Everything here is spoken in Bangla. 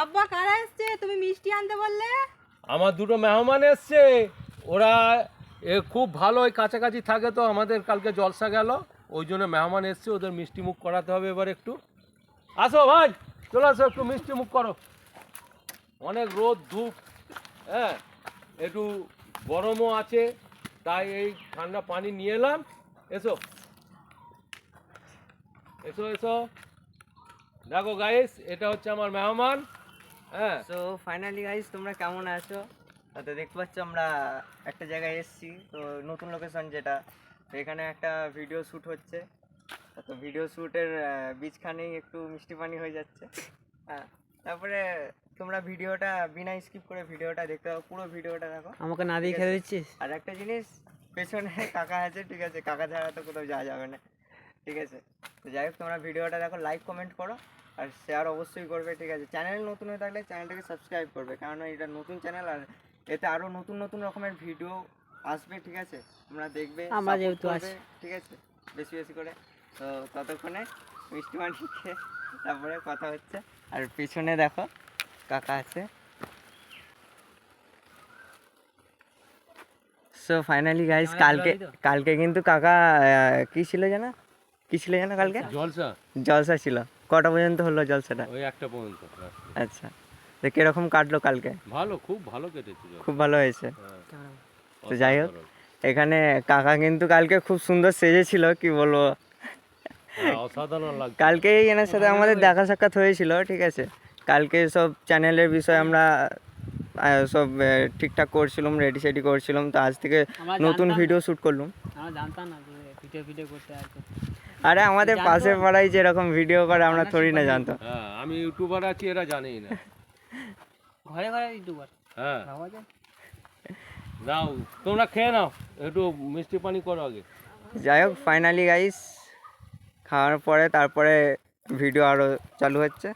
আব্বা কারা এসছে? তুমি মিষ্টি আনতে বললে। আমার দুটো মেহমান এসছে, ওরা খুব ভালো ওই কাছাকাছি থাকে, তো আমাদের কালকে জলসা গেল, ওই জন্য মেহমান এসছে, ওদের মিষ্টি মুখ করাতে হবে এবার একটু। আসো ভাই, চলে আসো, একটু মিষ্টি মুখ করো। অনেক রোদ ধূপ, হ্যাঁ, একটু গরমও আছে, তাই এই ঠান্ডা পানি নিয়ে এলাম। এসো এসো এসো, দেখো গাইস, এটা হচ্ছে আমার মেহমান। হ্যাঁ, সো ফাইনালি গাইস, তোমরা কেমন আছো? তো দেখতে পাচ্ছ আমরা একটা জায়গায় এসেছি, তো নতুন লোকেশন যেটা, তো এখানে একটা ভিডিও শ্যুট হচ্ছে। তো ভিডিও শ্যুটের বীজখানেই একটু মিষ্টি পানি হয়ে যাচ্ছে। হ্যাঁ, তারপরে তোমরা ভিডিওটা বিনা স্কিপ করে ভিডিওটা দেখতে পাবো, পুরো ভিডিওটা দেখো। আমাকে না দিয়ে খেতে দিচ্ছিস? আর একটা জিনিস, পেছনে কাকা আছে, ঠিক আছে, কাকা ছাড়া তো কোথাও যাওয়া যাবে না, ঠিক আছে। তো যাই হোক, তোমরা ভিডিওটা দেখো, লাইক কমেন্ট করো আর শেয়ার অবশ্যই করবে, ঠিক আছে। চ্যানেল নতুন হয়ে থাকলে চ্যানেলটাকে সাবস্ক্রাইব করবে, কারণ এটা নতুন চ্যানেল আর এতে আরও নতুন নতুন রকমের ভিডিও আসবে, ঠিক আছে। তোমরা দেখবে, আমরা support যেহেতু করবে, আছি। ঠিক আছে, বেশি বেশি করে। তো ততক্ষণে মিষ্টি পানি খেয়ে তারপরে কথা হচ্ছে। আর পিছনে দেখো কাকা আছে। সো ফাইনালি গাইস, কালকে কিন্তু কাকা কি ছিল জানো কালকে? জলসা জলসা ছিল। কটা পর্যন্ত হলো জলসাটা? ওই একটা পর্যন্ত। আচ্ছা, তো কিরকম কাটলো কালকে? ভালো, খুব ভালো কেটেছে জলসা। খুব ভালো হয়েছে। হ্যাঁ, তো যাই হোক, অসাধারণ। এখানে কাকা কিন্তু কালকে খুব সুন্দর সেজেছিল, কি বলবো। হ্যাঁ, অসাধারণ লাগছে। কালকেই এনার সাথে আমাদের দেখা সাক্ষাৎ হয়েছিল, ঠিক আছে। কালকে সব চ্যানেলের বিষয়ে আমরা সব ঠিকঠাক করছিলাম, রেডি সেডি করছিলাম, তো আজ থেকে নতুন ভিডিও শ্যুট করলাম। আমরা জানতাম না যে ভিডিও করতে আর কি। আরে আমাদের পাশের পাড়ায় যেরকম ভিডিও করে আমরা থোড়ি না জানতাম। হ্যাঁ, আমি ইউটিউবার আছি, এরা জানেই না। ঘরে ঘরে ইউটিউবার হ্যাঁ, ভাবা যায়। নাও তোমরা খেয়ে নাও, একটু মিষ্টি পানি করো আগে। যাই হোক, ফাইনালি গাইস, খাওয়ার পরে তারপরে ভিডিও আরও চালু হচ্ছে।